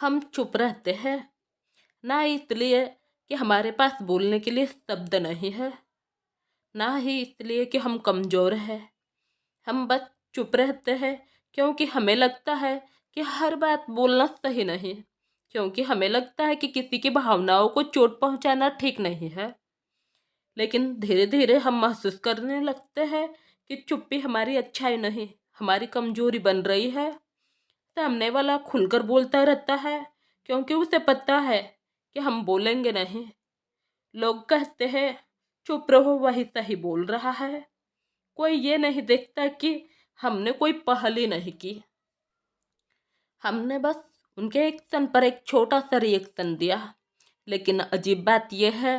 हम चुप रहते हैं, ना इसलिए कि हमारे पास बोलने के लिए शब्द नहीं है, ना ही इसलिए कि हम कमज़ोर हैं। हम बस चुप रहते हैं क्योंकि हमें लगता है कि हर बात बोलना सही नहीं, क्योंकि हमें लगता है कि किसी की भावनाओं को चोट पहुंचाना ठीक नहीं है। लेकिन धीरे धीरे हम महसूस करने लगते हैं कि चुप्पी हमारी अच्छाई नहीं, हमारी कमजोरी बन रही है। सामने वाला खुलकर बोलता रहता है क्योंकि उसे पता है कि हम बोलेंगे नहीं। लोग कहते हैं चुप रहो, वही सही बोल रहा है। कोई ये नहीं देखता कि हमने कोई पहल ही नहीं की, हमने बस उनके एक्शन पर एक छोटा सा रिएक्शन दिया। लेकिन अजीब बात यह है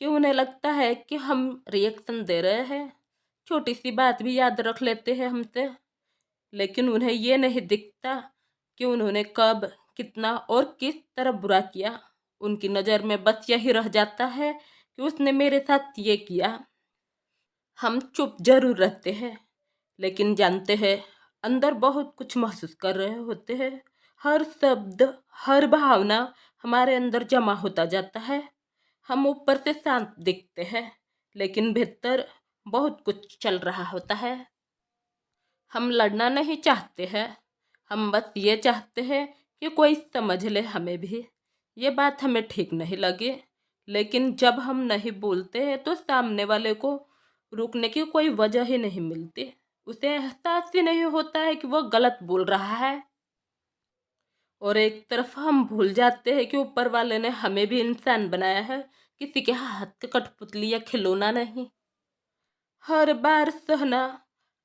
कि उन्हें लगता है कि हम रिएक्शन दे रहे हैं, छोटी सी बात भी याद रख लेते हैं हमसे। लेकिन उन्हें ये नहीं दिखता कि उन्होंने कब, कितना और किस तरह बुरा किया। उनकी नज़र में बस यही रह जाता है कि उसने मेरे साथ ये किया। हम चुप जरूर रहते हैं, लेकिन जानते हैं अंदर बहुत कुछ महसूस कर रहे होते हैं। हर शब्द, हर भावना हमारे अंदर जमा होता जाता है। हम ऊपर से शांत दिखते हैं, लेकिन भीतर बहुत कुछ चल रहा होता है। हम लड़ना नहीं चाहते हैं, हम बस ये चाहते हैं कि कोई समझ ले हमें भी। ये बात हमें ठीक नहीं लगी, लेकिन जब हम नहीं बोलते हैं तो सामने वाले को रुकने की कोई वजह ही नहीं मिलती। उसे एहसास ही नहीं होता है कि वह गलत बोल रहा है। और एक तरफ हम भूल जाते हैं कि ऊपर वाले ने हमें भी इंसान बनाया है, किसी के हाथ की कठपुतली या खिलौना नहीं। हर बार सहना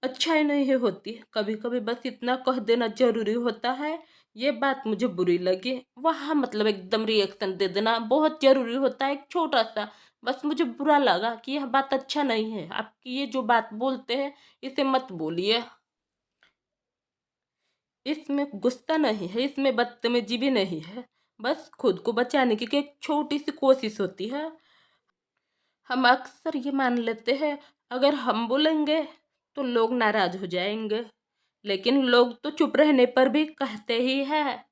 अच्छा ही नहीं होती, कभी कभी बस इतना कह देना जरूरी होता है, ये बात मुझे बुरी लगी, वहाँ मतलब एकदम रिएक्शन दे देना बहुत जरूरी होता है। एक छोटा सा बस मुझे बुरा लगा कि यह बात अच्छा नहीं है, आपकी ये जो बात बोलते हैं इसे मत बोलिए। इसमें गुस्सा नहीं है, इसमें बदतमीजी भी नहीं है, बस खुद को बचाने की एक छोटी सी कोशिश होती है। हम अक्सर ये मान लेते हैं अगर हम बोलेंगे तो लोग नाराज हो जाएंगे, लेकिन लोग तो चुप रहने पर भी कहते ही हैं।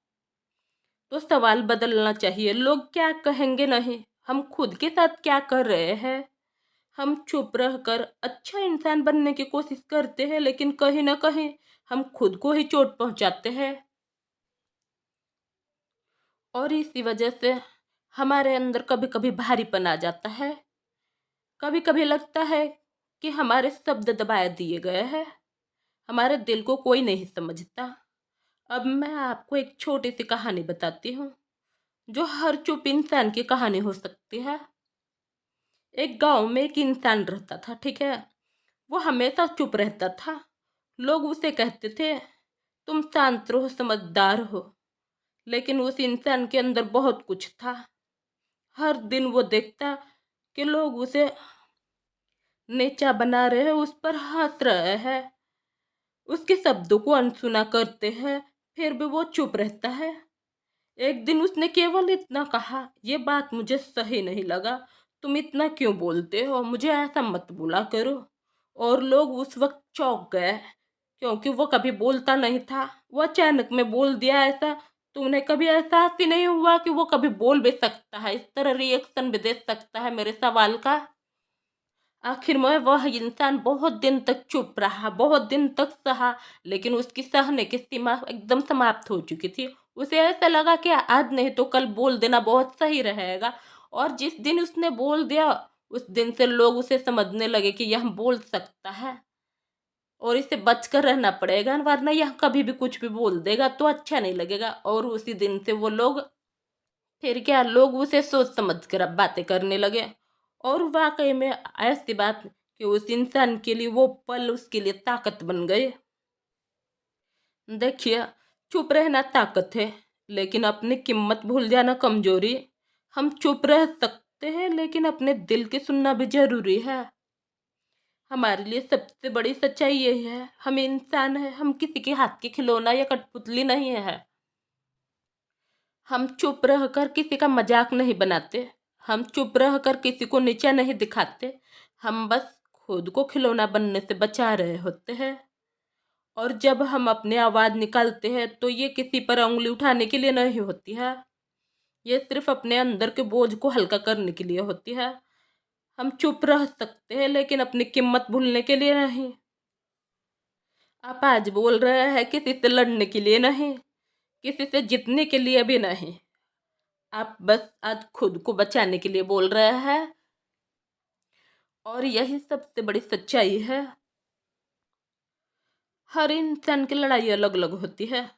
तो सवाल बदलना चाहिए, लोग क्या कहेंगे नहीं, हम खुद के साथ क्या कर रहे हैं। हम चुप रहकर अच्छा इंसान बनने की कोशिश करते हैं, लेकिन कहीं ना कहीं हम खुद को ही चोट पहुंचाते हैं। और इसी वजह से हमारे अंदर कभी कभी भारीपन आ जाता है। कभी कभी लगता है कि हमारे शब्द दबाए दिए गए हैं, हमारे दिल को कोई नहीं समझता। अब मैं आपको एक छोटी सी कहानी बताती हूँ, जो हर चुप इंसान की कहानी हो सकती है। एक गांव में एक इंसान रहता था, ठीक है। वो हमेशा चुप रहता था। लोग उसे कहते थे तुम शांत रहो, समझदार हो। लेकिन उस इंसान के अंदर बहुत कुछ था। हर दिन वो देखता कि लोग उसे नीचा बना रहे हैं, उस पर हंस रहे हैं, उसके शब्दों को अनसुना करते हैं, फिर भी वो चुप रहता है। एक दिन उसने केवल इतना कहा, ये बात मुझे सही नहीं लगा, तुम इतना क्यों बोलते हो, मुझे ऐसा मत बोला करो। और लोग उस वक्त चौंक गए, क्योंकि वो कभी बोलता नहीं था। वो अचानक में बोल दिया ऐसा। तुमने कभी एहसास ही नहीं हुआ कि वो कभी बोल भी सकता है, इस तरह रिएक्शन भी दे सकता है मेरे सवाल का। आखिर में वह इंसान बहुत दिन तक चुप रहा, बहुत दिन तक सहा, लेकिन उसकी सहने की सीमा एकदम समाप्त हो चुकी थी। उसे ऐसा लगा कि आज नहीं तो कल बोल देना बहुत सही रहेगा। और जिस दिन उसने बोल दिया, उस दिन से लोग उसे समझने लगे कि यह बोल सकता है और इसे बचकर रहना पड़ेगा, वरना यह कभी भी कुछ भी बोल देगा तो अच्छा नहीं लगेगा। और उसी दिन से वो लोग, फिर क्या, लोग उसे सोच समझ कर अब बातें करने लगे। और वाकई में ऐसी बात कि उस इंसान के लिए वो पल उसके लिए ताकत बन गए। देखिए, चुप रहना ताकत है, लेकिन अपनी कीमत भूल जाना कमजोरी। हम चुप रह सकते हैं, लेकिन अपने दिल की सुनना भी जरूरी है। हमारे लिए सबसे बड़ी सच्चाई यही है, हम इंसान हैं, हम किसी के हाथ की खिलौना या कठपुतली नहीं है। हम चुप रहकर किसी का मजाक नहीं बनाते, हम चुप रहकर किसी को नीचा नहीं दिखाते, हम बस खुद को खिलौना बनने से बचा रहे होते हैं। और जब हम अपनी आवाज़ निकालते हैं तो ये किसी पर उंगली उठाने के लिए नहीं होती है, ये सिर्फ अपने अंदर के बोझ को हल्का करने के लिए होती है। हम चुप रह सकते हैं लेकिन अपनी कीमत भूलने के लिए नहीं। आप आज बोल रहे हैं किसी से लड़ने के लिए नहीं, किसी से जीतने के लिए भी नहीं। आप बस आज खुद को बचाने के लिए बोल रहे हैं, और यही सबसे बड़ी सच्चाई है। हर इंसान की लड़ाई अलग अलग होती है।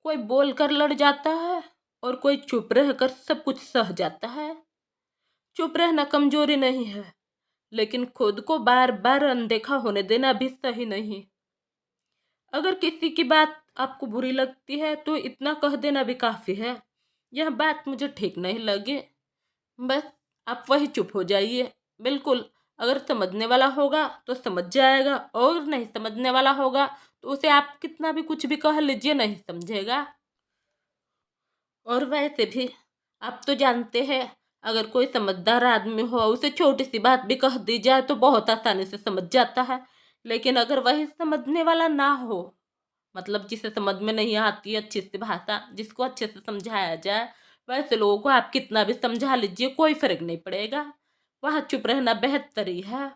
कोई बोलकर लड़ जाता है और कोई चुप रहकर सब कुछ सह जाता है। चुप रहना कमजोरी नहीं है, लेकिन खुद को बार बार अनदेखा होने देना भी सही नहीं। अगर किसी की बात आपको बुरी लगती है तो इतना कह देना भी काफी है, यह बात मुझे ठीक नहीं लगी। बस आप वही चुप हो जाइए। बिल्कुल, अगर समझने वाला होगा तो समझ जाएगा, और नहीं समझने वाला होगा तो उसे आप कितना भी कुछ भी कह लीजिए, नहीं समझेगा। और वैसे भी आप तो जानते हैं, अगर कोई समझदार आदमी हो उसे छोटी सी बात भी कह दी जाए तो बहुत आसानी से समझ जाता है। लेकिन अगर वही समझने वाला ना हो, मतलब जिसे समझ में नहीं आती अच्छी सी भाषा, जिसको अच्छे से समझाया जाए, वैसे लोगों को आप कितना भी समझा लीजिए कोई फर्क नहीं पड़ेगा, वहाँ चुप रहना बेहतर ही है।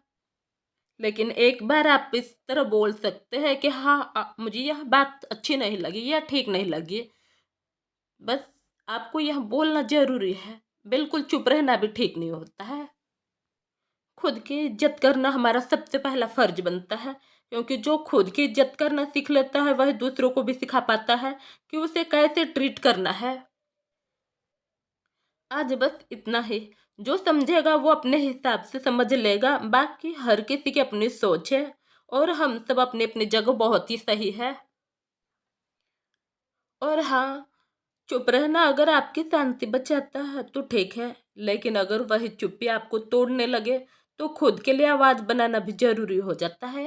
लेकिन एक बार आप इस तरह बोल सकते हैं कि हाँ, मुझे यह बात अच्छी नहीं लगी या ठीक नहीं लगी। बस आपको यह बोलना जरूरी है। बिल्कुल चुप रहना भी ठीक नहीं होता है। खुद की इज्जत करना हमारा सबसे पहला फर्ज बनता है, क्योंकि जो खुद की इज्जत करना सीख लेता है वह दूसरों को भी सिखा पाता है कि उसे कैसे ट्रीट करना है। आज बस इतना ही। जो समझेगा वो अपने हिसाब से समझ लेगा, बाकी हर किसी की अपनी सोच है, और हम सब अपनी अपनी जगह बहुत ही सही है। और हाँ, चुप रहना अगर आपकी शांति बचाता है तो ठीक है, लेकिन अगर वही चुप्पी आपको तोड़ने लगे तो खुद के लिए आवाज बनाना भी जरूरी हो जाता है।